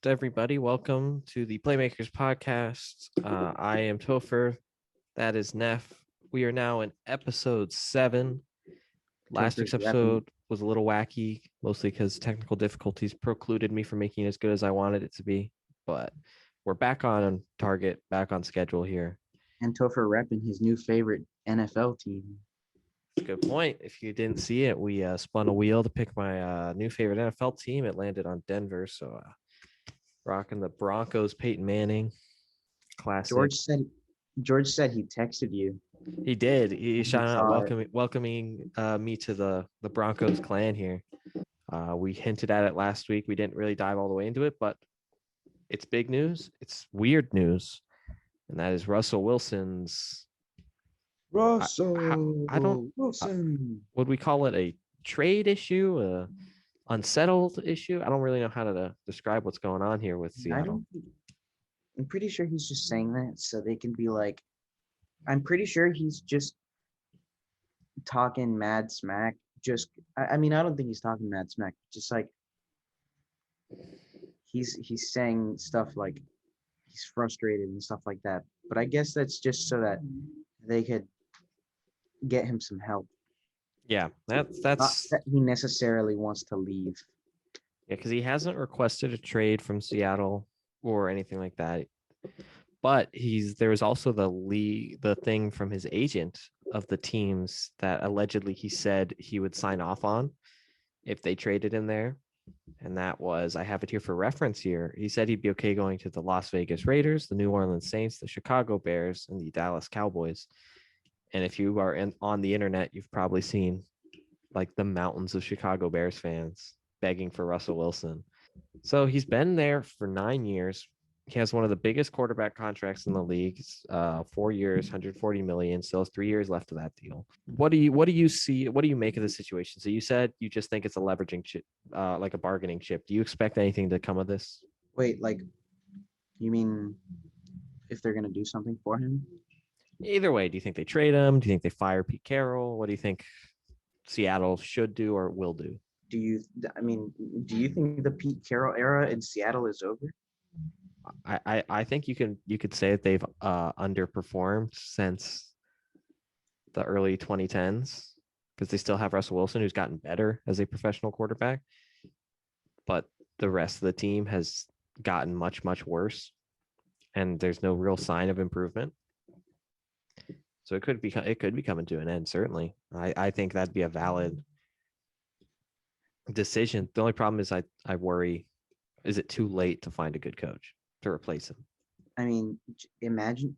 everybody. Welcome to the Playmakers podcast. I am Topher. That is Neff. We are now in episode 7. Last Topher's week's repping. episode was a little wacky, mostly because technical difficulties precluded me from making it as good as I wanted it to be. But we're back on target, back on schedule here. And Topher repping his new favorite NFL team. That's a good point. If you didn't see it, we spun a wheel to pick my new favorite NFL team. It landed on Denver. So rocking the Broncos, Peyton Manning. Classic. George said he texted you. He did. He He shot out saw it. welcoming me to the Broncos clan here. We hinted at it last week. We didn't really dive all the way into it, but it's big news. It's weird news, and that is Russell Wilson's. I don't. Wilson. Would we call it a trade issue, a unsettled issue? I don't really know how to describe what's going on here with Seattle. I'm pretty sure he's just saying that so they can be like, I'm pretty sure he's just talking mad smack. I mean, I don't think he's talking mad smack. Just like he's saying stuff like he's frustrated and stuff like that. But I guess that's just so that they could get him some help. Yeah, Not that's that he necessarily wants to leave. Yeah, because he hasn't requested a trade from Seattle or anything like that. But there was also the thing from his agent of the teams that allegedly he said he would sign off on if they traded him there. And that was, I have it here for reference here. He said he'd be okay going to the Las Vegas Raiders, the New Orleans Saints, the Chicago Bears, and the Dallas Cowboys. And if you are on the internet, you've probably seen like the mountains of Chicago Bears fans begging for Russell Wilson. So he's been there for 9 years. He has one of the biggest quarterback contracts in the league. 4 years, 140 million. Still has 3 years left of that deal. What do you see? What do you make of the situation? So you said you just think it's a leveraging chip, like a bargaining chip. Do you expect anything to come of this? Wait, like, you mean if they're gonna do something for him? Either way, do you think they trade him? Do you think they fire Pete Carroll? What do you think Seattle should do or will do? Do you think the Pete Carroll era in Seattle is over? I think you could say that they've underperformed since the early 2010s because they still have Russell Wilson, who's gotten better as a professional quarterback, but the rest of the team has gotten much, much worse, and there's no real sign of improvement. So it could be coming to an end. Certainly, I think that'd be a valid decision. The only problem is I worry, is it too late to find a good coach to replace him? I mean, imagine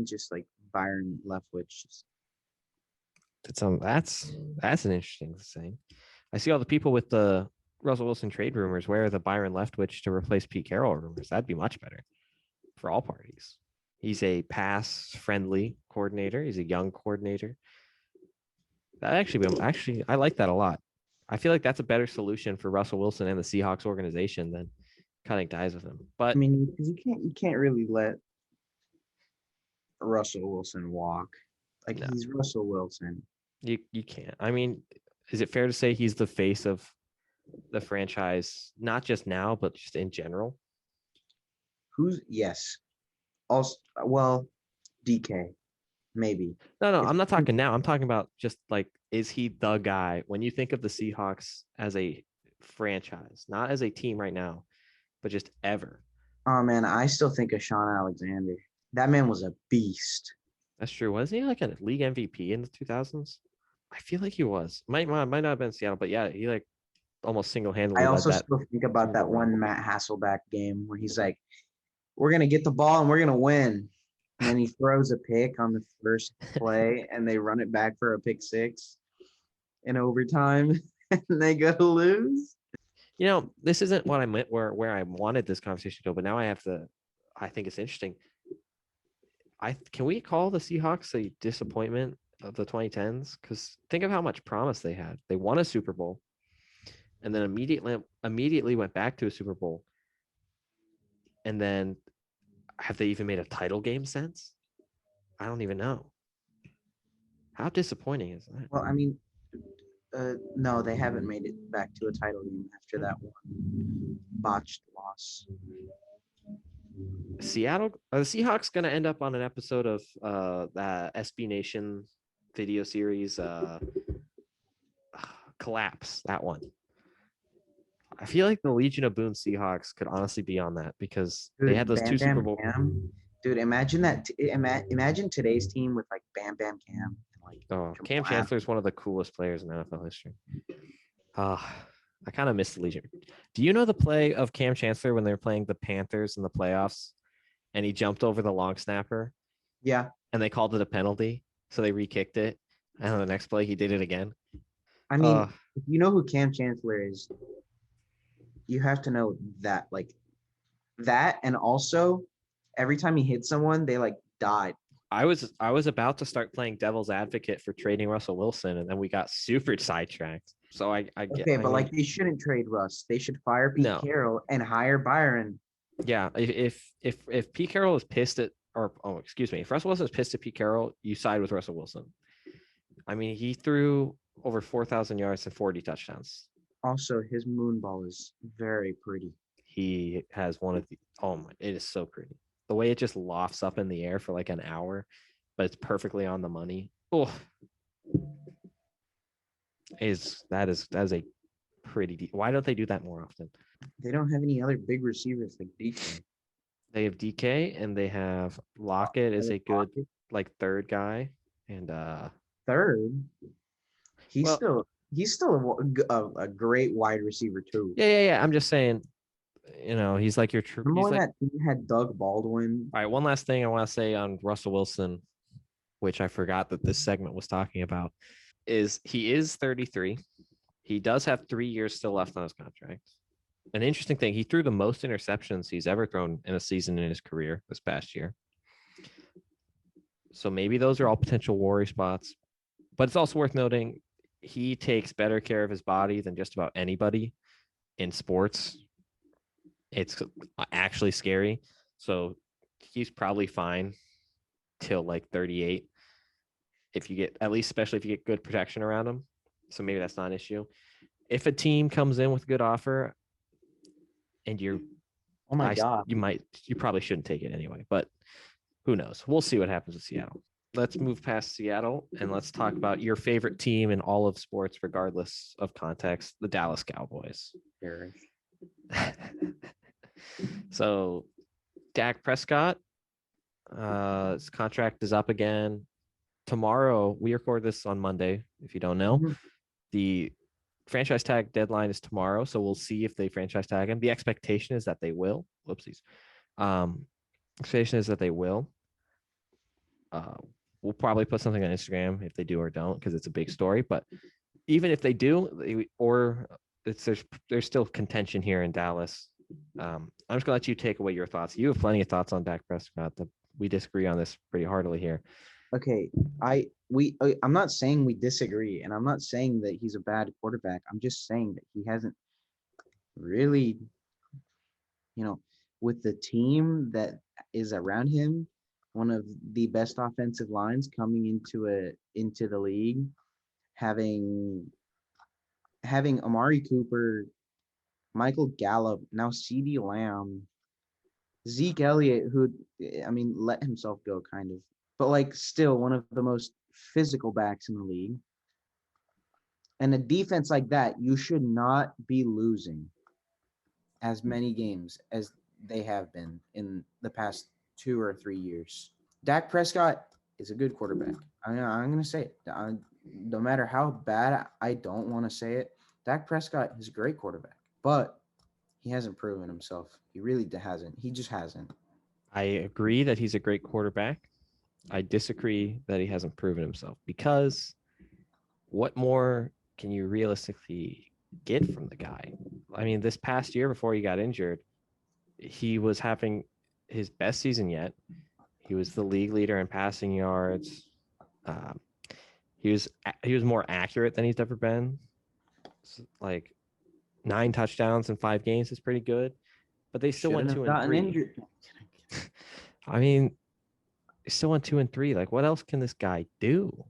just like Byron Leftwich. That's an interesting thing. I see all the people with the Russell Wilson trade rumors. Where are the Byron Leftwich to replace Pete Carroll rumors? That'd be much better for all parties. He's a pass-friendly coordinator. He's a young coordinator. That actually, I like that a lot. I feel like that's a better solution for Russell Wilson and the Seahawks organization than cutting ties with him. But I mean, because you can't really let Russell Wilson walk. Like, no, he's Russell Wilson. you can't. I mean, is it fair to say he's the face of the franchise, not just now, but just in general? Yes. Also, well, DK, maybe. No, If I'm not talking now. I'm talking about just like, is he the guy when you think of the Seahawks as a franchise, not as a team right now, but just ever? Oh man, I still think of Sean Alexander. That man was a beast. That's true. Wasn't he like a league MVP in the 2000s? I feel like he was. Might not have been Seattle, but yeah, he like almost single I handedly led also that. still think about that one Matt Hasselback game where he's like, "We're gonna get the ball and we're gonna win," and then he throws a pick on the first play, and they run it back for a pick six in overtime, and they go to lose. You know, this isn't what I meant where I wanted this conversation to go, but now I have to. I think it's interesting. Can we call the Seahawks a disappointment of the 2010s? Because think of how much promise they had. They won a Super Bowl, and then immediately went back to a Super Bowl. And then have they even made a title game since? I don't even know. How disappointing is that? Well, I mean, no, they haven't made it back to a title game after that one botched loss. Seattle, are the Seahawks going to end up on an episode of that SB Nation video series, Collapse? That one. I feel like the Legion of Boom Seahawks could honestly be on that because they had Dude, those Bam two Super Bam Bowl. Cam. Dude, imagine that. Imagine today's team with like Bam Bam Cam and like Oh, Cam Jamal Chancellor is Adams. one of the coolest players in NFL history. I kind of miss the Legion. Do you know the play of Cam Chancellor when they were playing the Panthers in the playoffs and he jumped over the long snapper Yeah, and they called it a penalty? So they re-kicked it. And then the next play, he did it again. I mean, if you know who Cam Chancellor is, you have to know that like that, and also every time he hit someone, they like died. I was about to start playing devil's advocate for trading Russell Wilson, and then we got super sidetracked. So I get. Okay, I but mean, like they shouldn't trade Russ. They should fire Pete no, Carroll and hire Byron. yeah. If Pete Carroll is pissed at, or oh, excuse me, if Russell Wilson is pissed at Pete Carroll, you side with Russell Wilson. I mean, he threw over 4,000 yards and 40 touchdowns. Also, his moon ball is very pretty. He has one of the, oh my, it is so pretty. The way it just lofts up in the air for like an hour, but it's perfectly on the money. Oh, that is a pretty. Why don't they do that more often? They don't have any other big receivers like DK. They have DK and they have Lockett is a good like third guy, and Third, he's well, still a great wide receiver too. yeah. I'm just saying, he's like your true. Remember He's when like, that team had Doug Baldwin? all right. One last thing I want to say on Russell Wilson, which I forgot that this segment was talking about, is he is 33. He does have 3 years still left on his contract. An interesting thing, he threw the most interceptions he's ever thrown in a season in his career this past year. So maybe those are all potential worry spots. But it's also worth noting he takes better care of his body than just about anybody in sports. It's actually scary. So he's probably fine till like 38 if you get, at least especially if you get good protection around him. So maybe that's not an issue. If a team comes in with a good offer and you're, Oh my god! you probably shouldn't take it anyway, but who knows? We'll see what happens with Seattle. Let's move past Seattle and let's talk about your favorite team in all of sports, regardless of context, the Dallas Cowboys. So Dak Prescott, his contract is up again. Tomorrow, we record this on Monday, if you don't know. Mhm. The franchise tag deadline is tomorrow, so we'll see if they franchise tag him. The expectation is that they will. Whoopsies. Expectation is that they will. We'll probably put something on Instagram if they do or don't, because it's a big story. But even if they do, there's still contention here in Dallas. I'm just gonna let you take away your thoughts. You have plenty of thoughts on Dak Prescott. We disagree on this pretty heartily here. Okay, I'm not saying we disagree, and I'm not saying that he's a bad quarterback. I'm just saying that he hasn't really, with the team that is around him, one of the best offensive lines coming into the league, having Amari Cooper, Michael Gallup, now CeeDee Lamb, Zeke Elliott, who let himself go kind of, but like still one of the most physical backs in the league. And a defense like that, you should not be losing as many games as they have been in the past 2 or 3 years. Dak Prescott is a good quarterback. I'm going to say it. No matter how bad I don't want to say it, Dak Prescott is a great quarterback, but he hasn't proven himself. He really hasn't. He just hasn't. I agree that he's a great quarterback. I disagree that he hasn't proven himself, because what more can you realistically get from the guy? I mean, this past year before he got injured, he was having his best season yet. He was the league leader in passing yards. He was more accurate than he's ever been. Like 9 touchdowns in 5 games is pretty good, but they still went 2-3. Injured. I mean, they still went 2-3. Like, what else can this guy do?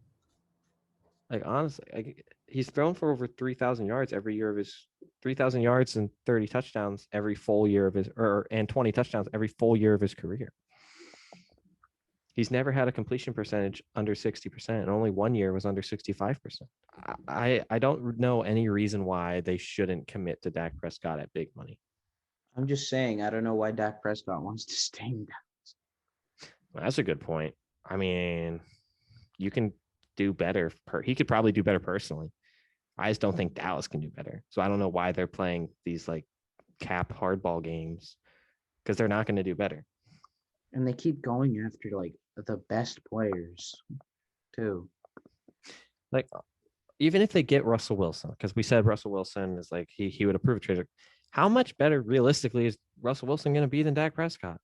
Like, honestly, he's thrown for over 3,000 yards every year of his 3,000 yards and 30 touchdowns every full year of his, and 20 touchdowns every full year of his career. He's never had a completion percentage under 60%, and only one year was under 65%. I don't know any reason why they shouldn't commit to Dak Prescott at big money. I'm just saying, I don't know why Dak Prescott wants to stay in Dallas. Well, that's a good point. I mean, you can do better. He could probably do better personally. I just don't think Dallas can do better. So I don't know why they're playing these like cap hardball games, because they're not going to do better. And they keep going after like the best players too. Like, even if they get Russell Wilson, because we said Russell Wilson is like he would approve a trade. How much better realistically is Russell Wilson going to be than Dak Prescott?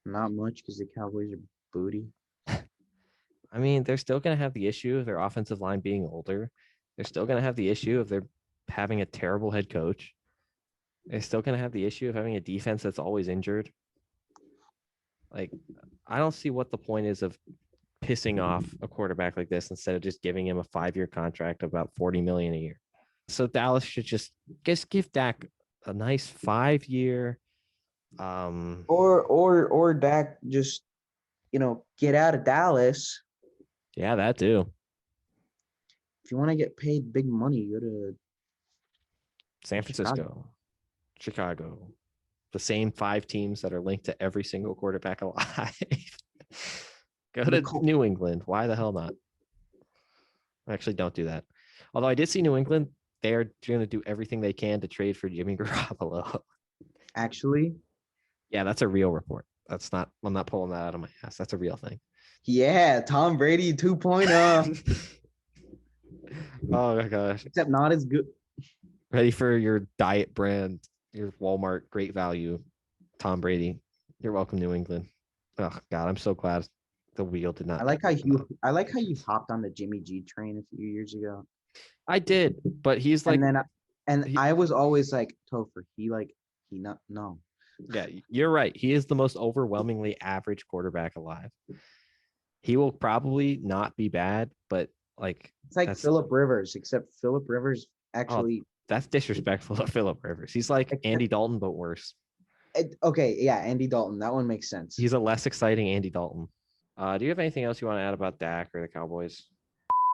Not much, because the Cowboys are booty. I mean, they're still going to have the issue of their offensive line being older. They're still going to have the issue of their having a terrible head coach. They're still going to have the issue of having a defense that's always injured. Like, I don't see what the point is of pissing off a quarterback like this instead of just giving him a 5-year contract of about $40 million a year. So Dallas should just give Dak a nice 5-year. Or Dak just, get out of Dallas. Yeah, that too. If you want to get paid big money, go to San Francisco, Chicago, the same 5 teams that are linked to every single quarterback alive. Go to New England. Why the hell not? Actually, don't do that. Although I did see New England, they're going to do everything they can to trade for Jimmy Garoppolo. Actually? Yeah, that's a real report. I'm not pulling that out of my ass. That's a real thing. Yeah, Tom Brady 2.0. Oh my gosh. Except not as good. Ready for your diet brand, your Walmart great value, Tom Brady. You're welcome, New England. Oh God, I'm so glad the wheel did not. I like how you hopped on the Jimmy G train a few years ago. I did, but he's like, I was always like, Topher, no. Yeah, you're right. He is the most overwhelmingly average quarterback alive. He will probably not be bad, but like it's like Phillip Rivers, except Phillip Rivers actually. That's disrespectful to Phillip Rivers. He's like Andy Dalton, but worse. Okay, yeah, Andy Dalton. That one makes sense. He's a less exciting Andy Dalton. Do you have anything else you want to add about Dak or the Cowboys?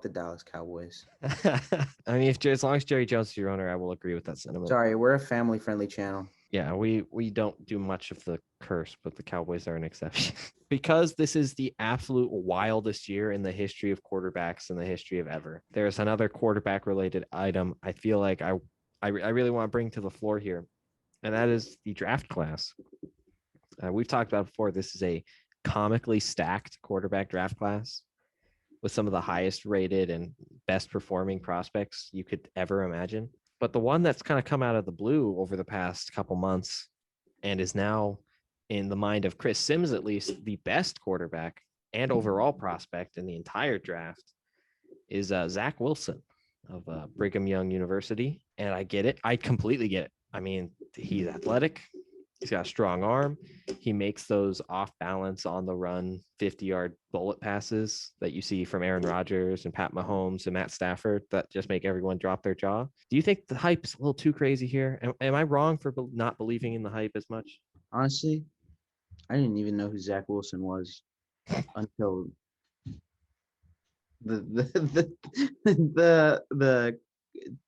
The Dallas Cowboys. I mean, as long as Jerry Jones is your owner, I will agree with that sentiment. Sorry, we're a family-friendly channel. Yeah, we don't do much of the curse, but the Cowboys are an exception. Because this is the absolute wildest year in the history of quarterbacks in the history of ever. There's another quarterback-related item I feel like I really want to bring to the floor here, and that is the draft class. We've talked about before, this is a comically stacked quarterback draft class with some of the highest rated and best performing prospects you could ever imagine. But the one that's kind of come out of the blue over the past couple months and is now, in the mind of Chris Sims at least, the best quarterback and overall prospect in the entire draft is Zach Wilson of Brigham Young University. And I get it. I completely get it. I mean, he's athletic. He's got a strong arm. He makes those off balance on the run 50-yard bullet passes that you see from Aaron Rodgers and Pat Mahomes and Matt Stafford that just make everyone drop their jaw. Do you think the hype is a little too crazy here? Am I wrong for not believing in the hype as much? Honestly, I didn't even know who Zach Wilson was until the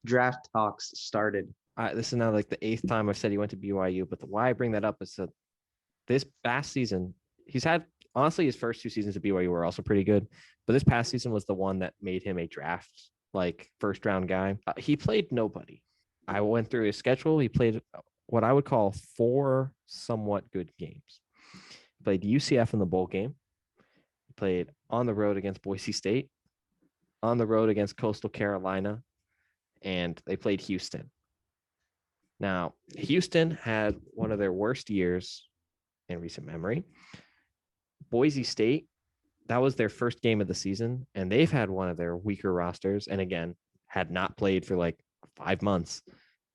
draft talks started. This is now like the 8th time I've said he went to BYU, but why I bring that up is that this past season, he's had, honestly, his first 2 seasons at BYU were also pretty good, but this past season was the one that made him a draft, like, first-round guy. He played nobody. I went through his schedule. He played what I would call 4 somewhat good games. He played UCF in the bowl game. He played on the road against Boise State, on the road against Coastal Carolina, and they played Houston. Now, Houston had one of their worst years in recent memory. Boise State, that was their first game of the season, and they've had one of their weaker rosters, and again, had not played for like 5 months,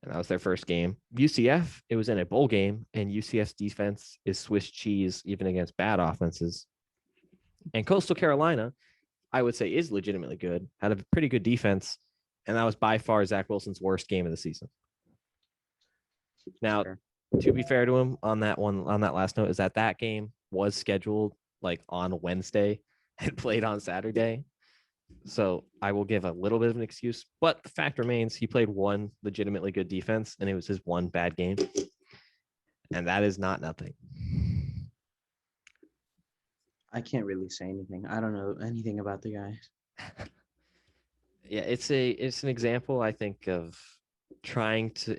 and that was their first game. UCF, it was in a bowl game, and UCF's defense is Swiss cheese even against bad offenses. And Coastal Carolina, I would say, is legitimately good, had a pretty good defense, and that was by far Zach Wilson's worst game of the season. Now, Sure. to be fair to him on that last note, is that game was scheduled like on Wednesday and played on Saturday. So I will give a little bit of an excuse, but the fact remains he played one legitimately good defense, and it was his one bad game, and that is not nothing. I can't really say anything. I don't know anything about the guy. Yeah, it's an example, I think, of trying to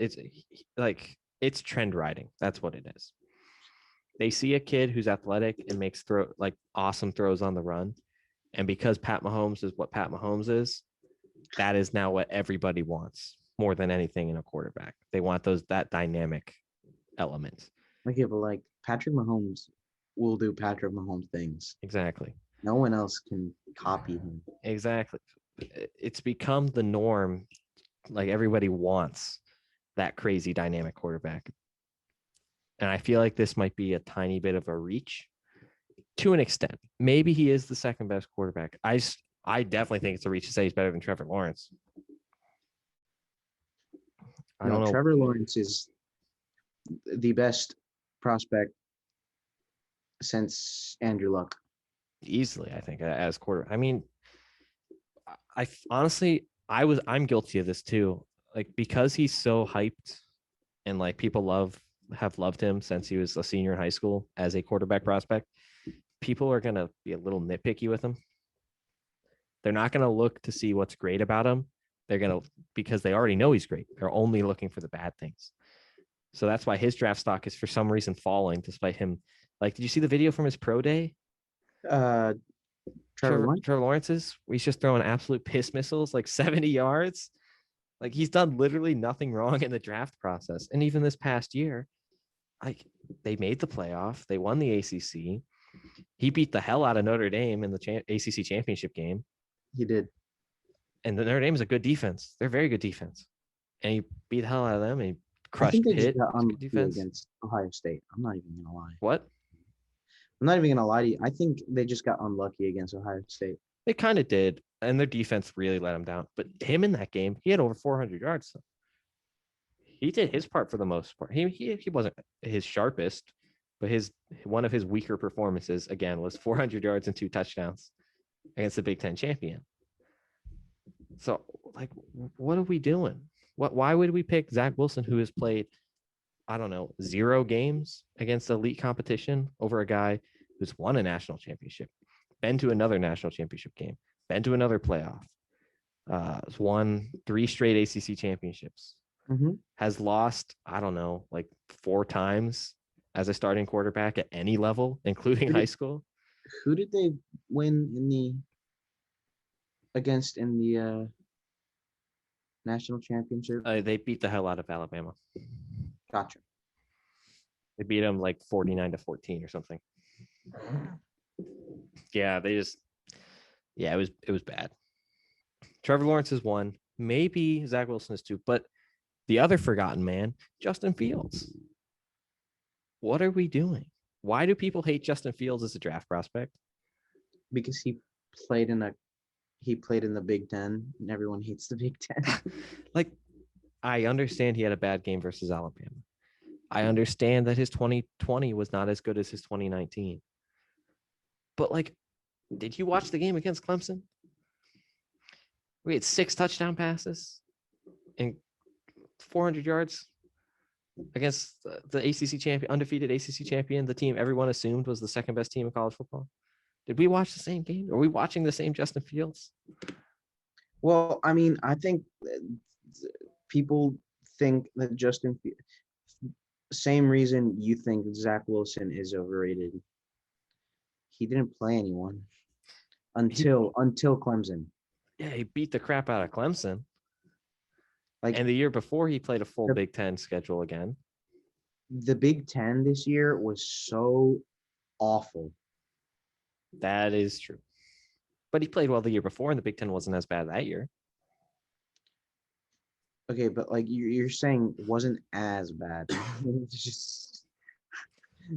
it's trend riding. That's what it is. They see a kid who's athletic and makes awesome throws on the run, and because Pat Mahomes is what Pat Mahomes is, that is now what everybody wants more than anything in a quarterback. They want that dynamic element. Okay, but like Patrick Mahomes will do Patrick Mahomes things. Exactly. No one else can copy him. Exactly. It's become the norm. Like everybody wants that crazy dynamic quarterback. And I feel like this might be a tiny bit of a reach to an extent. Maybe he is the second best quarterback. I definitely think it's a reach to say he's better than Trevor Lawrence. I don't know. Trevor Lawrence is the best prospect since Andrew Luck. Easily, I think, as quarterback. I mean, I honestly, I'm guilty of this too. Like, because he's so hyped and like people have loved him since he was a senior in high school as a quarterback prospect, people are gonna be a little nitpicky with him. They're not gonna look to see what's great about him. They're gonna, because they already know he's great. They're only looking for the bad things. So that's why his draft stock is for some reason falling, despite him. Like, did you see the video from his pro day? Trevor Lawrence's, where he's just throwing absolute piss missiles, like 70 yards. Like, he's done literally nothing wrong in the draft process. And even this past year, like, they made the playoff. They won the ACC. He beat the hell out of Notre Dame in the ACC championship game. He did. And the Notre Dame is a good defense. They're a very good defense. And he beat the hell out of them. And he I crushed think they Pitt. just got It's good unlucky defense. against Ohio State. I'm not even gonna lie. What? I'm not even gonna lie to you. I think they just got unlucky against Ohio State. They kind of did. And their defense really let him down. But him in that game, he had over 400 yards. He did his part for the most part. He wasn't his sharpest, but one of his weaker performances, again, was 400 yards and 2 touchdowns against the Big Ten champion. So, like, what are we doing? Why would we pick Zach Wilson, who has played, I don't know, 0 games against elite competition, over a guy who's won a national championship, been to another national championship game, been to another playoff, has won 3 straight ACC championships, has lost, I don't know, like 4 times as a starting quarterback at any level, including high school. Who did they win in the national championship? They beat the hell out of Alabama. Gotcha. They beat them like 49-14 or something. Yeah, it was bad. Trevor Lawrence is 1. Maybe Zach Wilson is 2, but the other forgotten man, Justin Fields. What are we doing? Why do people hate Justin Fields as a draft prospect? Because he played in the Big Ten, and everyone hates the Big Ten. Like, I understand he had a bad game versus Alabama. I understand that his 2020 was not as good as his 2019. But, like, did you watch the game against Clemson? We had 6 touchdown passes and 400 yards against the ACC champion, undefeated ACC champion, the team everyone assumed was the second best team in college football. Did we watch the same game? Are we watching the same Justin Fields? Well, I mean, I think people think that same reason you think Zach Wilson is overrated. He didn't play anyone until Clemson. Yeah, he beat the crap out of Clemson. Like, and the year before, he played a full Big Ten schedule again. The Big Ten this year was so awful. That is true. But he played well the year before, and the Big Ten wasn't as bad that year. Okay, but like you're saying, it wasn't as bad. It's just,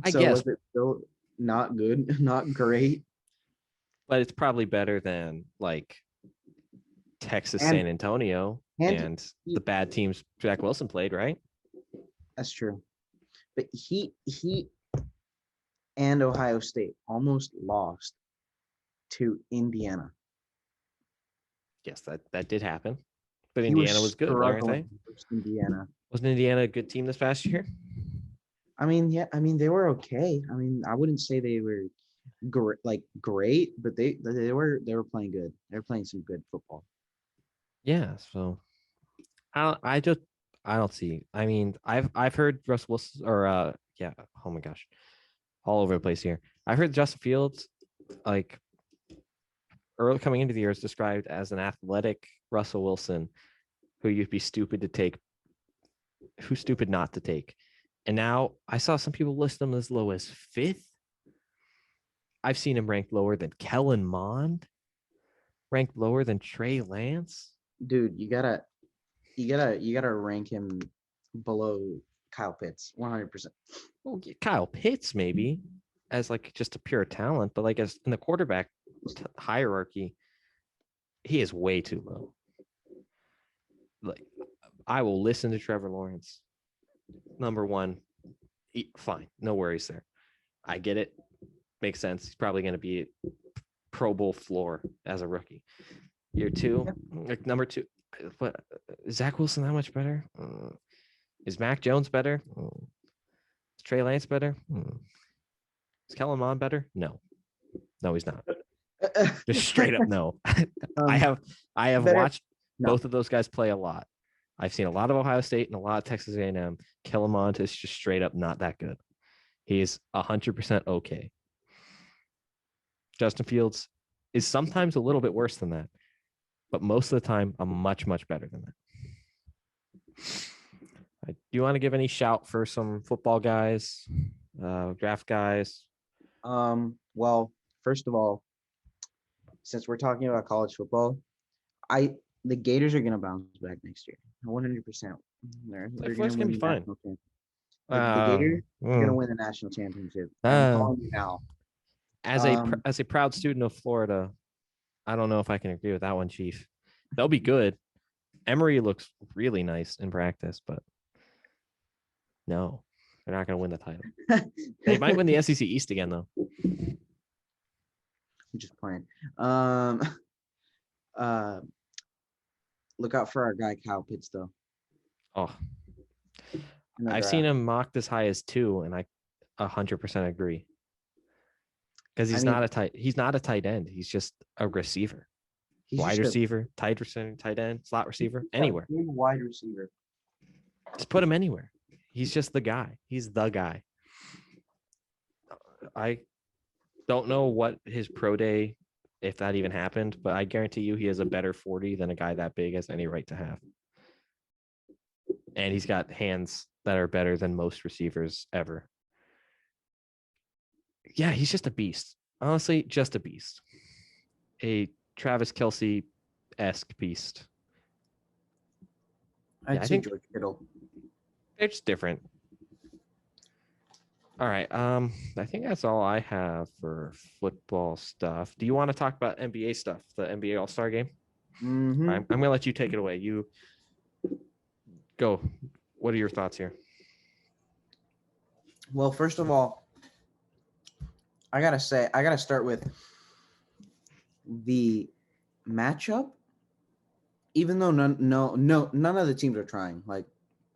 I guess. Was it still not good, not great? But it's probably better than like Texas, San Antonio, and the bad teams Zach Wilson played, right? That's true. But he and Ohio State almost lost to Indiana. Yes, that did happen. But He was Indiana was good, weren't they? struggling versus Indiana. Wasn't Indiana a good team this past year? I mean, yeah, I mean they were okay. I mean, I wouldn't say they were great, but they were playing good. They were playing some good football. Yeah. So I don't see. I mean, I've heard Russ Wilson or yeah. Oh my gosh, all over the place here. I've heard Justin Fields like early coming into the year is described as an athletic Russell Wilson, who you'd be stupid to take, who's stupid not to take. And now I saw some people list him as low as fifth. I've seen him ranked lower than Kellen Mond, ranked lower than Trey Lance. Dude, you gotta rank him below Kyle Pitts, 100%. Well, Kyle Pitts maybe as like just a pure talent, but like as in the quarterback hierarchy, he is way too low. Like I will listen to Trevor Lawrence. Number one, fine, no worries there. I get it, makes sense. He's probably going to be Pro Bowl floor as a rookie. Year two, like number two, but Zach Wilson that much better? Is Mac Jones better? Is Trey Lance better? Is Kellen Mond better? No, he's not. Just straight up no. I have better- watched no. both of those guys play a lot. I've seen a lot of Ohio State and a lot of Texas A&M. Kellen Mond is just straight up not that good. He's 100% okay. Justin Fields is sometimes a little bit worse than that, but most of the time, I'm much better than that. Do you want to give any shout for some football guys, draft guys? Well, first of all, since we're talking about college football, the Gators are gonna bounce back next year, 100%. They're Florida's gonna be fine. The Gators are gonna win the national championship. I'm calling you now. As a proud student of Florida, I don't know if I can agree with that one, Chief. They'll be good. Emory looks really nice in practice, but no, they're not going to win the title. They might win the SEC East again, though. I'm just playing. Look out for our guy Kyle Pitts, though. Oh, I've seen him mocked as high as 2, and I 100% agree. Because he's not a tight end. He's just a receiver. Wide receiver, tight end, slot receiver, anywhere. Wide receiver. Just put him anywhere. He's just the guy. He's the guy. I don't know what his pro day, if that even happened, but I guarantee you he has a better 40 than a guy that big has any right to have. And he's got hands that are better than most receivers ever. Yeah, he's just a beast. Honestly, just a beast. A Travis Kelce-esque beast. I think George Kittle. They're just different. All right. I think that's all I have for football stuff. Do you want to talk about NBA stuff? The NBA All-Star game? Mm-hmm. I'm gonna let you take it away. You go. What are your thoughts here? Well, first of all, I gotta start with the matchup. Even though none of the teams are trying. Like,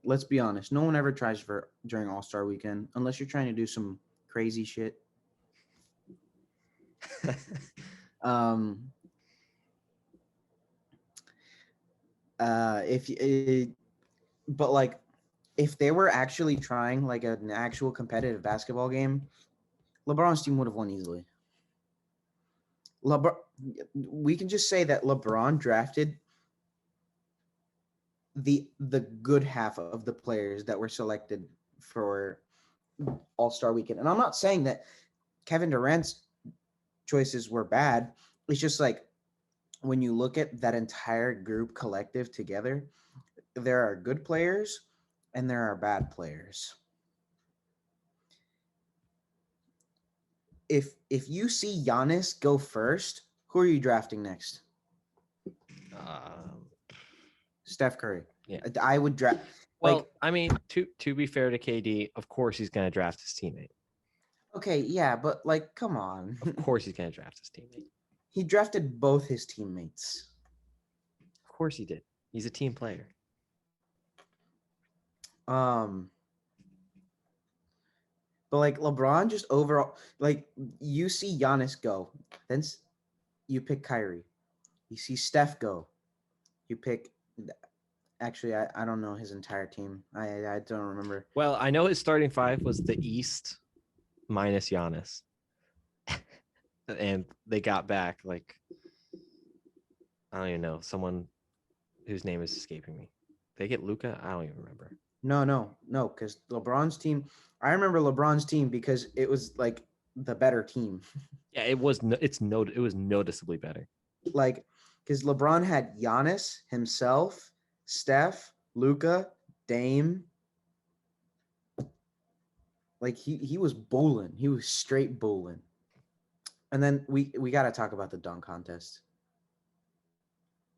let's be honest, no one ever tries during All-Star weekend unless you're trying to do some crazy shit. But like, if they were actually trying like an actual competitive basketball game, LeBron's team would have won easily. We can just say that LeBron drafted the good half of the players that were selected for All-Star weekend. And I'm not saying that Kevin Durant's choices were bad. It's just like when you look at that entire group collective together, there are good players and there are bad players. If you see Giannis go first, who are you drafting next? Steph Curry. Yeah. I would draft. Well, Like, I mean, to be fair to KD, of course he's going to draft his teammate. okay, yeah, but like, come on. Of course he's going to draft his teammate. He drafted both his teammates. Of course he did. He's a team player. But like LeBron, just overall, like you see Giannis go, then you pick Kyrie. You see Steph go, you pick. Actually, I don't know his entire team. I don't remember. Well, I know his starting five was the East minus Giannis. And they got back like I don't even know, someone whose name is escaping me. They get Luca? I don't even remember. No, because LeBron's team. I remember LeBron's team because it was like the better team. Yeah, it was noticeably better. Like, because LeBron had Giannis himself, Steph, Luca, Dame. Like he was bowling. He was straight bowling. And then we got to talk about the dunk contest.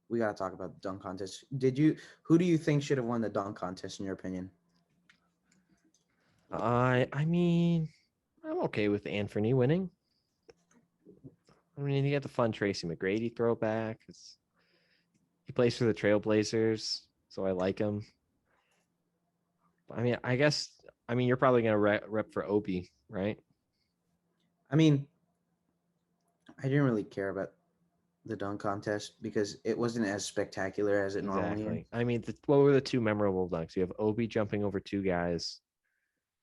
We got to talk about the dunk contest. Who do you think should have won the dunk contest in your opinion? I mean, I'm okay with Anthony winning. I mean, you get the fun Tracy McGrady throwback. He plays for the Trailblazers, so I like him. I mean, you're probably gonna rep for Obi, right? I mean, I didn't really care about the dunk contest because it wasn't as spectacular as it normally is. I mean, what were the two memorable dunks? You have Obi jumping over two guys.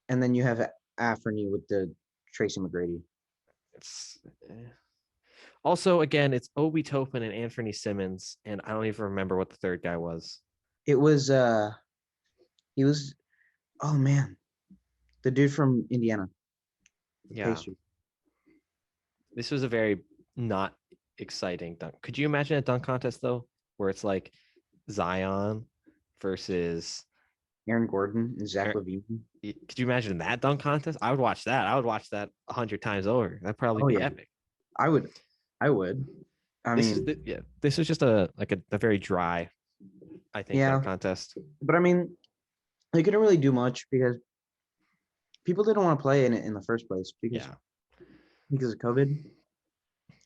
And then you have Anthony with the Tracy McGrady. It's also again, it's Obi Toppin and Anthony Simmons, and I don't even remember what the third guy was. It was he was oh man, the dude from Indiana. Yeah, Pacers. this was a very not exciting dunk. Could you imagine a dunk contest though, where it's like Zion versus Aaron Gordon and Zach Aaron- LaVine. Could you imagine that dunk contest? I would watch that. I would watch that 100 times over. That'd probably Oh be yeah, epic. I would. I mean, This is just a very dry, I think, yeah, dunk contest. but I mean, they couldn't really do much because people didn't want to play in it in the first place because of COVID.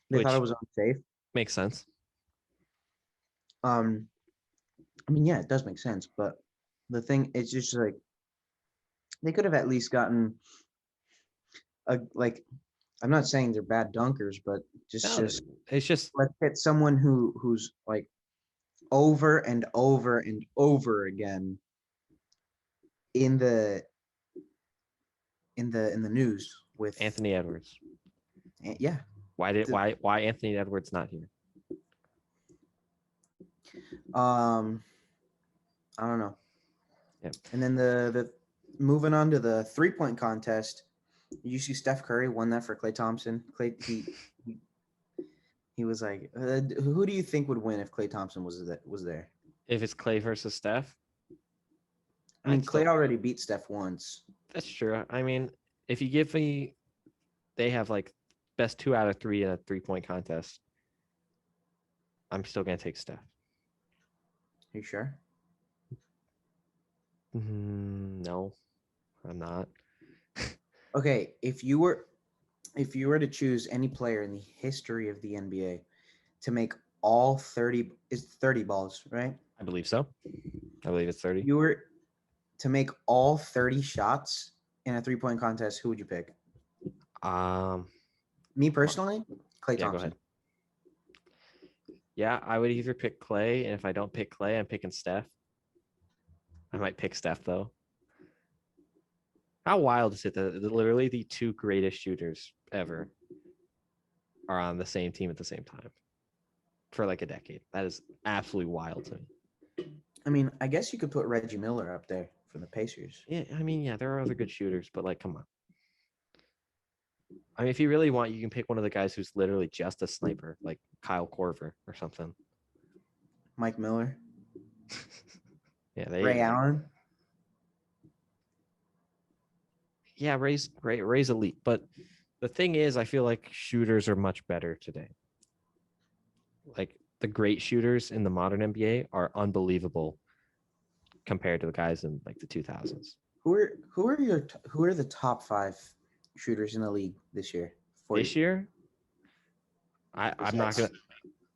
They thought it was unsafe. Makes sense. I mean, yeah, it does make sense, but the thing it's just like they could have at least gotten a like. I'm not saying they're bad dunkers, but it's just let's get someone who's like over and over and over again in the news with Anthony Edwards. Yeah. Why Anthony Edwards not here? I don't know. Yeah. And then the moving on to the 3-point contest, you see Steph Curry won that for Klay Thompson. He was like, who do you think would win if Klay Thompson was there? If it's Klay versus Steph? I mean, Klay already beat Steph once. That's true. I mean, if you give me, they have like best 2 out of 3 in a 3-point contest, I'm still going to take Steph. Are you sure? No, I'm not. Okay, if you were to choose any player in the history of the NBA to make all 30, it's 30 balls, right? I believe so. I believe it's 30. You were to make all 30 shots in a 3-point contest, who would you pick? Me personally, Klay Thompson. Go ahead. Yeah, I would either pick Klay, and if I don't pick Klay, I'm picking Steph. I might pick Steph though. How wild is it that literally the 2 greatest shooters ever are on the same team at the same time for like a decade? That is absolutely wild to me. I mean, I guess you could put Reggie Miller up there from the Pacers. Yeah, I mean, yeah, there are other good shooters, but like, come on. I mean, if you really want, you can pick one of the guys who's literally just a sniper, like Kyle Korver or something. Mike Miller. Yeah, Ray Allen. Yeah, Ray's elite, but the thing is, I feel like shooters are much better today. Like the great shooters in the modern NBA are unbelievable compared to the guys in like the 2000s. Who are the top 5 shooters in the league this year for This you? year, I'm not Besides,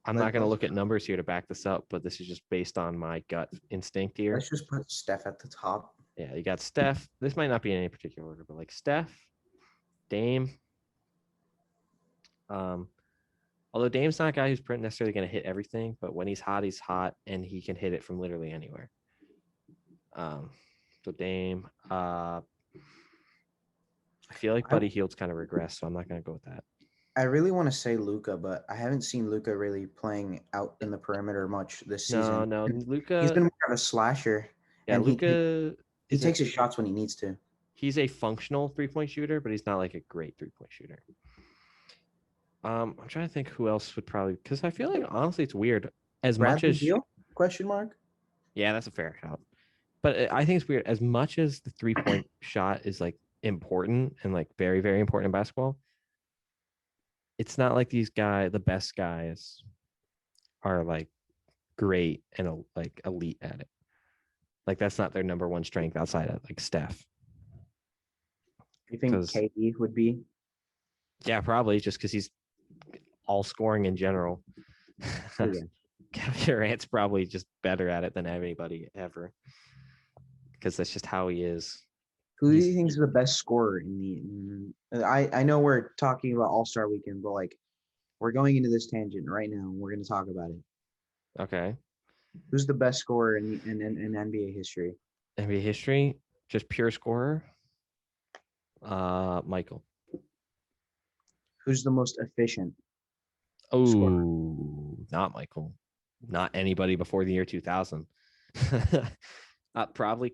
gonna look at numbers here to back this up, but this is just based on my gut instinct here. let's just put Steph at the top. Yeah, you got Steph. This might not be in any particular order, but like Steph, Dame. Although Dame's not a guy who's necessarily going to hit everything, but when he's hot, and he can hit it from literally anywhere. So Dame. I feel like Buddy Hield's kind of regressed, so I'm not going to go with that. I really want to say Luka, but I haven't seen Luka really playing out in the perimeter much this season. No, Luka. He's been more of a slasher. Yeah, and Luka. He takes his shots when he needs to. He's a functional 3-point shooter, but he's not like a great 3-point shooter. I'm trying to think who else would probably, because I feel like honestly it's weird. As Bradley much as Beal? Question mark. Yeah, that's a fair shout. But I think it's weird. As much as the 3-point shot is like important and like very, very important in basketball, it's not like these guys, the best guys, are like great and like elite at it. Like that's not their number one strength outside of like Steph. You think KD would be? Yeah, probably just because he's all scoring in general. Yeah. Kevin Durant's probably just better at it than anybody ever, because that's just how he is. Who do you think is the best scorer in the? I know we're talking about All-Star Weekend, but like we're going into this tangent right now. And we're going to talk about it. Okay. Who's the best scorer in NBA history? NBA history, just pure scorer. Michael. Who's the most efficient? Oh, not Michael. Not anybody before the year 2000. Probably.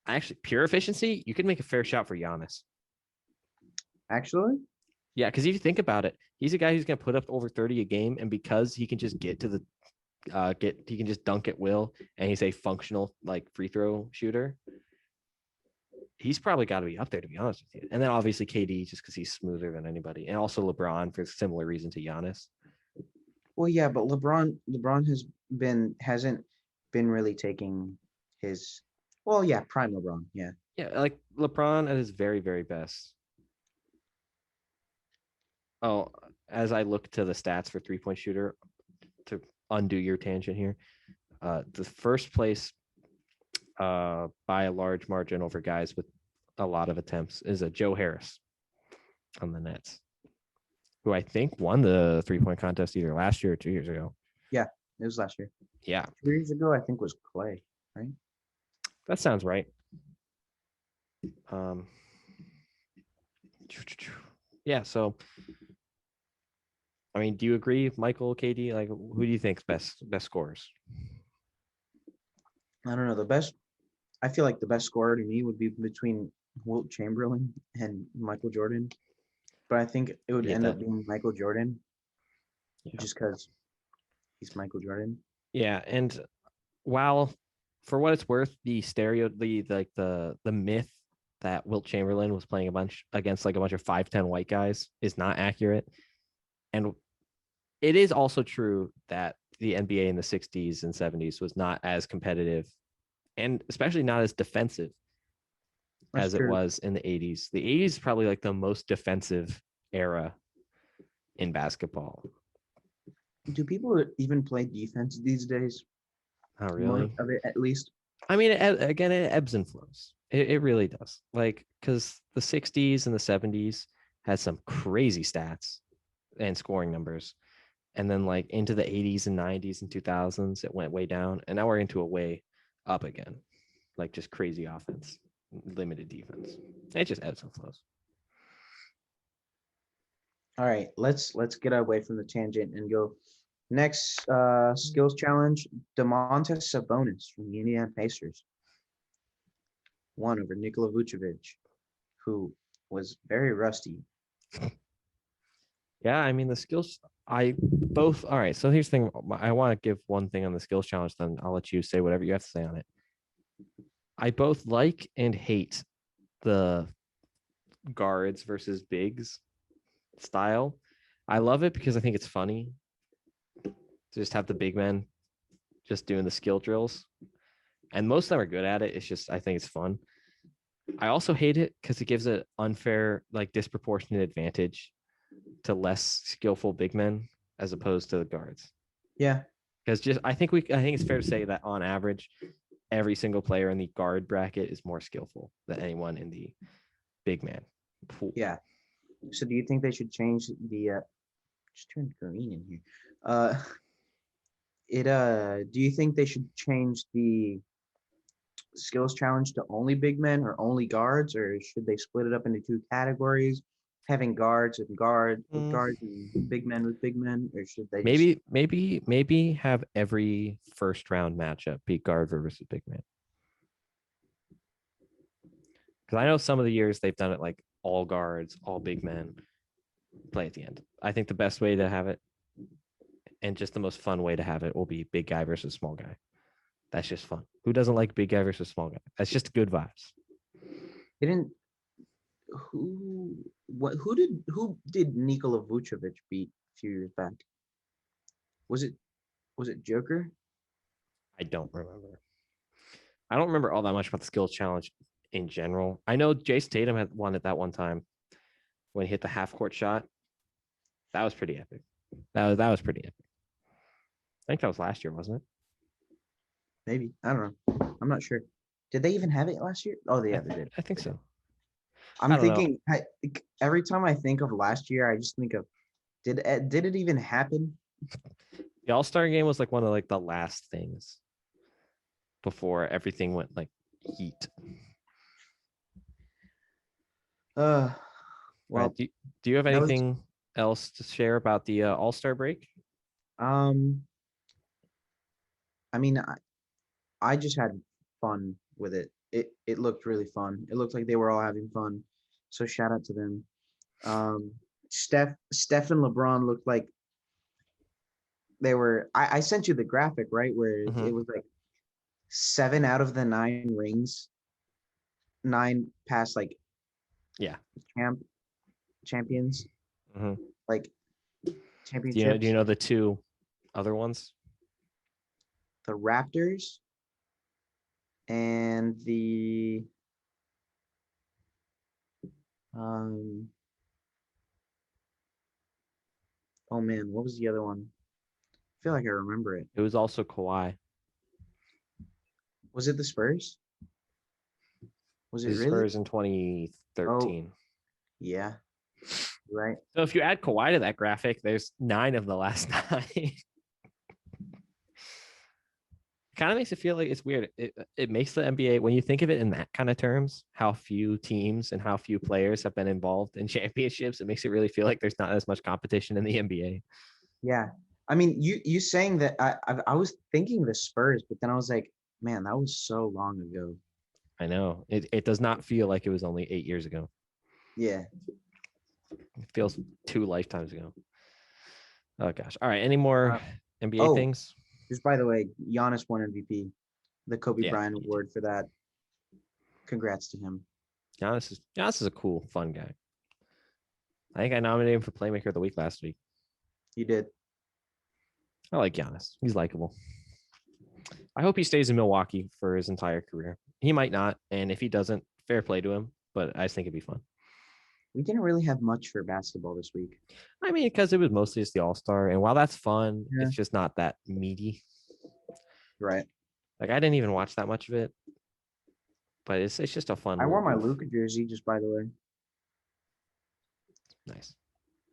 Actually, pure efficiency, you could make a fair shot for Giannis. Actually? Yeah, because if you think about it, he's a guy who's going to put up over 30 a game, and because he can just get to the he can just dunk at will, and he's a functional like free throw shooter. He's probably got to be up there, to be honest with you. And then obviously KD, just because he's smoother than anybody, and also LeBron for a similar reason to Giannis. Well, yeah, but LeBron hasn't been really taking his. Well, yeah, prime LeBron, yeah. Yeah, like LeBron at his very, very best. Oh, as I look to the stats for 3-point shooter, to undo your tangent here, the first place by a large margin over guys with a lot of attempts is a Joe Harris on the Nets, who I think won the 3-point contest either last year or 2 years ago. Yeah, it was last year. Yeah. 2 years ago, I think was Clay, right? That sounds right. Yeah, so I mean, do you agree, Michael, KD? Like, who do you think's best scorers? I don't know. I feel like the best scorer to me would be between Wilt Chamberlain and Michael Jordan. But I think it would end up being Michael Jordan, just because he's Michael Jordan. Yeah, and while for what it's worth, the myth that Wilt Chamberlain was playing against a bunch of 5'10" white guys is not accurate. And it is also true that the NBA in the 60s and 70s was not as competitive, and especially not as defensive as it was in the 80s. The 80s is probably like the most defensive era in basketball. Do people even play defense these days? Not really. Most of it, at least. I mean, it ebbs and flows. It really does. Like, because the 60s and the 70s had some crazy stats and scoring numbers. And then like into the 80s and 90s and 2000s, it went way down. And now we're into a way up again. Like just crazy offense, limited defense. It just ebbs and flows. All right, let's get away from the tangent and go next skills challenge. Domantas Sabonis from the Indiana Pacers won over Nikola Vucevic, who was very rusty. Yeah, I mean the skills. All right. So here's the thing. I want to give one thing on the skills challenge. Then I'll let you say whatever you have to say on it. I both like and hate the guards versus bigs style. I love it because I think it's funny. to just have the big men just doing the skill drills. And most of them are good at it. It's just, I think it's fun. I also hate it because it gives an unfair, like disproportionate advantage to less skillful big men as opposed to the guards. Yeah. Because I think it's fair to say that on average, every single player in the guard bracket is more skillful than anyone in the big man pool. Yeah. So do you think they should change the just turned green in here. Do you think they should change the skills challenge to only big men or only guards, or should they split it up into two categories, having guards with guards and big men with big men, or should they maybe have every first round matchup be guard versus big man? Because I know some of the years they've done it like all guards, all big men, play at the end. I think the best way to have it, and just the most fun way to have it, will be big guy versus small guy. That's just fun. Who doesn't like big guy versus small guy? That's just good vibes. didn't who did Nikola Vucevic beat a few years back? Was it Joker? I don't remember. I don't remember all that much about the skills challenge in general. I know Jason Tatum had won it that one time when he hit the half court shot. That was pretty epic. That was pretty epic. I think that was last year, wasn't it? Maybe. I don't know. I'm not sure. Did they even have it last year? Oh, yeah, they did. I think so. I'm thinking every time I think of last year, I just think of did it even happen? The All-Star game was like one of like the last things before everything went like heat. Well, right. Do you have anything else to share about the All-Star break? I mean, I just had fun with it. It looked really fun. It looked like they were all having fun. So shout out to them. Steph and LeBron looked like they were. I sent you the graphic, right, where it was like 7 out of the 9 rings, 9 past like champions, like championships. Do you know the 2 other ones? The Raptors and the oh man, what was the other one? I feel like I remember it. It was also Kawhi. Was it the Spurs? Was it really? Spurs in 2013? Oh, yeah. Right. So if you add Kawhi to that graphic, there's 9 of the last 9. Kind of makes it feel like it's weird. It makes the NBA, when you think of it in that kind of terms, how few teams and how few players have been involved in championships, it makes it really feel like there's not as much competition in the NBA. Yeah. I mean, you saying that I was thinking the Spurs, but then I was like, man, that was so long ago. I know. It does not feel like it was only 8 years ago. Yeah. It feels 2 lifetimes ago. Oh gosh. All right. Any more NBA things? Just by the way, Giannis won MVP, the Kobe Bryant award for that. Congrats to him. Giannis is a cool, fun guy. I think I nominated him for Playmaker of the Week last week. You did. I like Giannis. He's likable. I hope he stays in Milwaukee for his entire career. He might not, and if he doesn't, fair play to him, but I just think it'd be fun. We didn't really have much for basketball this week. I mean, because it was mostly just the All-Star, and while that's fun, it's just not that meaty. Right. Like, I didn't even watch that much of it, but it's just a fun. I wore my Luka jersey, just by the way. Nice.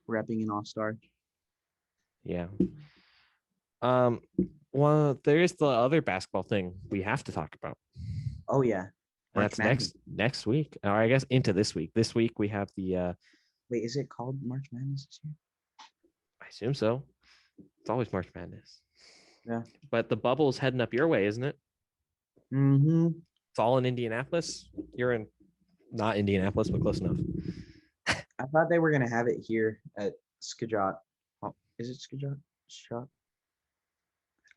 Repping an All-Star. Yeah. Well, there's the other basketball thing we have to talk about. Oh yeah. And that's next week, or I guess into this week. This week we have the. Wait, is it called March Madness this year? I assume so. It's always March Madness. Yeah. But the bubble's heading up your way, isn't it? Mm-hmm. It's all in Indianapolis. You're in, not Indianapolis, but close enough. I thought they were gonna have it here at Skajot. Oh, is it Skajot? Shot.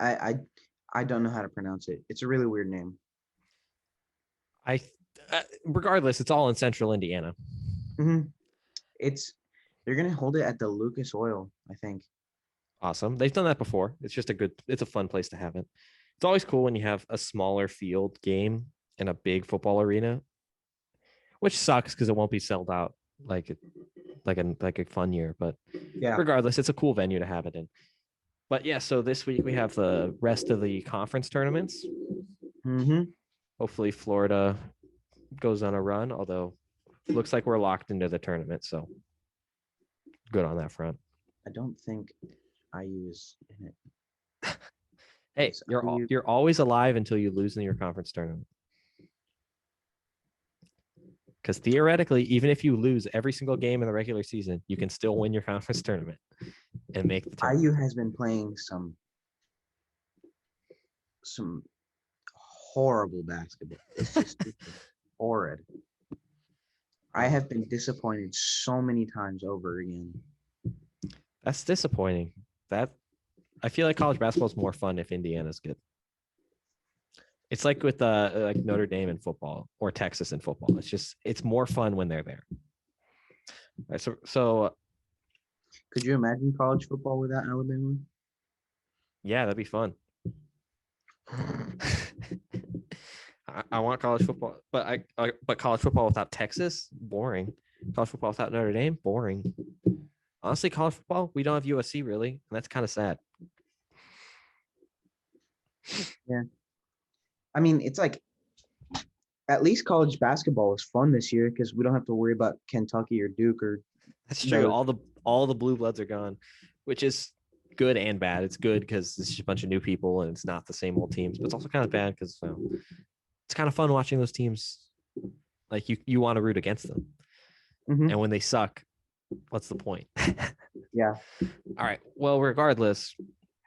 I don't know how to pronounce it. It's a really weird name. Regardless, it's all in Central Indiana. Mm-hmm. They're gonna hold it at the Lucas Oil, I think. Awesome. They've done that before. It's just it's a fun place to have it. It's always cool when you have a smaller field game in a big football arena, which sucks because it won't be sold out like like a fun year. But Yeah. regardless, it's a cool venue to have it in. But yeah, so this week we have the rest of the conference tournaments. Mm-hmm. Hopefully Florida goes on a run, although looks like we're locked into the tournament. So good on that front. I don't think IU is in it. Hey, Is IU... you're always alive until you lose in your conference tournament. Because theoretically, even if you lose every single game in the regular season, you can still win your conference tournament and make the tournament. IU has been playing some horrible basketball. It's just horrid. I have been disappointed so many times over again. That's disappointing. I feel like college basketball is more fun if Indiana's good. It's like with like Notre Dame in football or Texas in football. It's more fun when they're there. Right, so Could you imagine college football without Alabama? yeah, that'd be fun. I want college football, but but college football without Texas, boring. College football without Notre Dame, boring. Honestly, college football, we don't have USC really, and that's kind of sad. Yeah. I mean, it's like at least college basketball is fun this year because we don't have to worry about Kentucky or Duke or That's true. those. All the blue bloods are gone, which is good and bad. It's good because it's just a bunch of new people and it's not the same old teams, but it's also kind of bad because it's kind of fun watching those teams. Like you want to root against them, Mhm. and when they suck, what's the point? Yeah. All right. Well, regardless,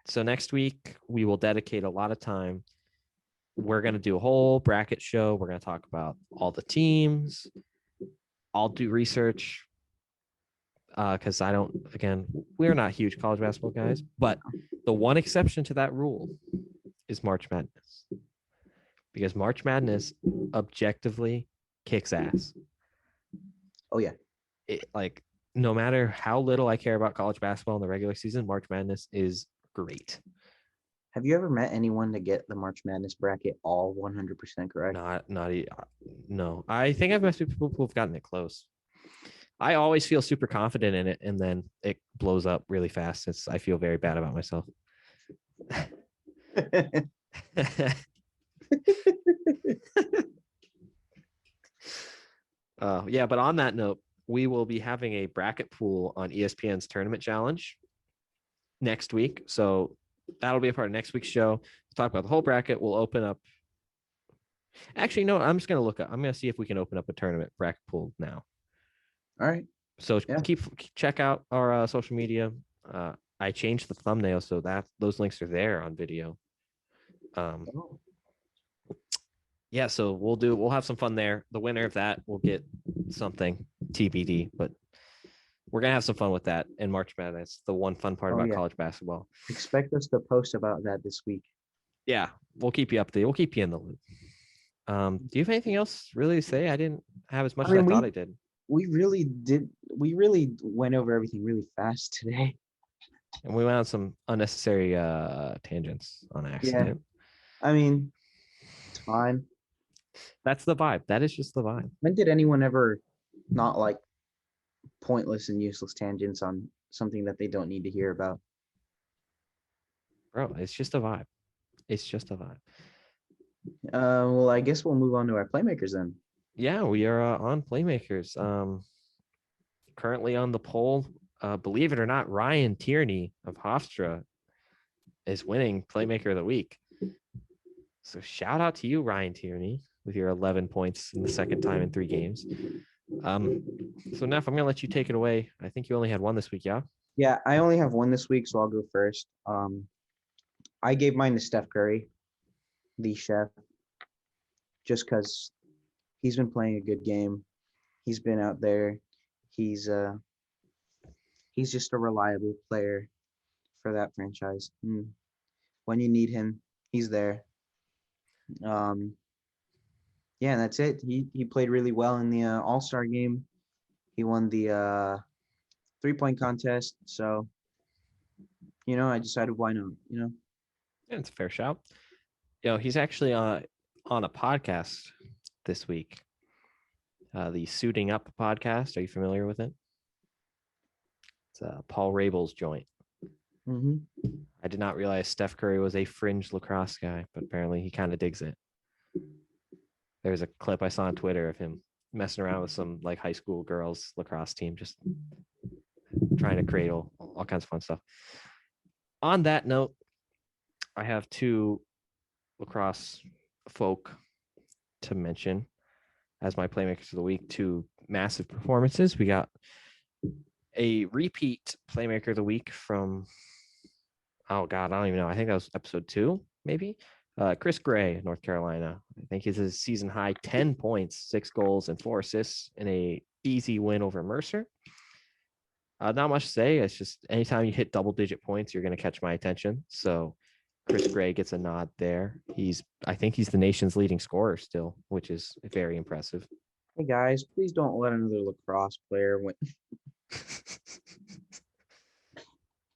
so next week we will dedicate a lot of time. We're going to do a whole bracket show. We're going to talk about all the teams. I'll do research because we're not huge college basketball guys, but the one exception to that rule is March Madness, because March Madness objectively kicks ass. Oh yeah. Like no matter how little I care about college basketball in the regular season, March Madness is great. Have you ever met anyone to get the March Madness bracket all 100% correct? No. I think I've met people who've gotten it close. I always feel super confident in it, and then it blows up really fast. I feel very bad about myself. Yeah, but on that note, we will be having a bracket pool on ESPN's Tournament Challenge next week. So that'll be a part of next week's show. We'll talk about the whole bracket. We'll open up. Actually, no, I'm just going to look up. I'm going to see if we can open up a tournament bracket pool now. All right. So Yeah. check out our social media. I changed the thumbnail so that those links are there on video. Yeah, so we'll have some fun there. The winner of that will get something TBD, but we're gonna have some fun with that in March Madness. The one fun part about college basketball. Expect us to post about that this week. Yeah, we'll keep you updated. We'll keep you in the loop. Do you have anything else really to say? I didn't have as much as I thought I did. We really did. We really went over everything really fast today. And we went on some unnecessary tangents on accident. Yeah. I mean, it's fine. That's the vibe. That is just the vibe. When did anyone ever not like pointless and useless tangents on something that they don't need to hear about? Bro, it's just a vibe. It's just a vibe. Well, I guess we'll move on to our playmakers then. Yeah, we are on Playmakers. Currently on the poll, believe it or not, Ryan Tierney of Hofstra is winning Playmaker of the Week. So shout out to you, Ryan Tierney, with your 11 points in the second time in 3 games. So Neff, I'm gonna let you take it away. I think you only had one this week, yeah? Yeah, I only have one this week, so I'll go first. I gave mine to Steph Curry, the chef, just because he's been playing a good game. He's been out there. He's just a reliable player for that franchise. When you need him, he's there. Yeah, that's it. He played really well in the All-Star game. He won the 3-point contest. So I decided why not. Yeah, it's a fair shout. He's actually on a podcast this week. The Suiting Up podcast. Are you familiar with it? It's Paul Rabel's joint. Mm-hmm. I did not realize Steph Curry was a fringe lacrosse guy, but apparently he kind of digs it. There's a clip I saw on Twitter of him messing around with some like high school girls lacrosse team, just trying to create all kinds of fun stuff. On that note, I have two lacrosse folk to mention as my playmakers of the week. Two massive performances. We got a repeat playmaker of the week from, oh God, I don't even know. I think that was episode 2, maybe. Chris Gray, North Carolina. I think he's a season high 10 points, 6 goals, and 4 assists in a easy win over Mercer. Not much to say. It's just anytime you hit double-digit points, you're going to catch my attention. So Chris Gray gets a nod there. I think he's the nation's leading scorer still, which is very impressive. Hey guys, please don't let another lacrosse player win.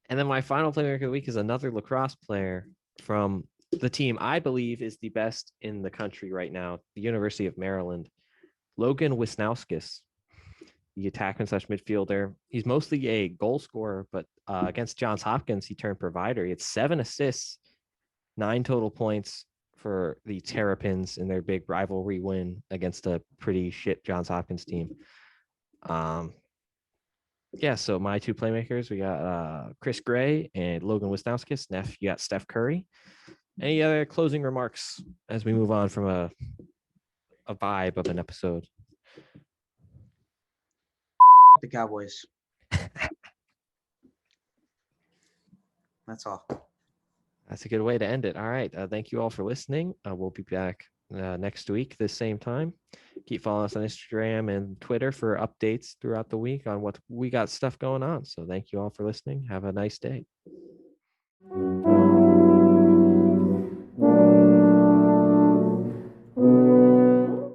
And then my final playmaker of the week is another lacrosse player from the team I believe is the best in the country right now, the University of Maryland, Logan Wisnauskas, the attackman/midfielder. He's mostly a goal scorer, but against Johns Hopkins, he turned provider. He had 7 assists, 9 total points for the Terrapins in their big rivalry win against a pretty shit Johns Hopkins team. So my two playmakers, we got Chris Gray and Logan Wisnauskas. Neff, you got Steph Curry. Any other closing remarks as we move on from a vibe of an episode? The Cowboys. That's all. That's a good way to end it. All right. Thank you all for listening. We'll be back next week, this same time. Keep following us on Instagram and Twitter for updates throughout the week on what we got stuff going on. So thank you all for listening. Have a nice day.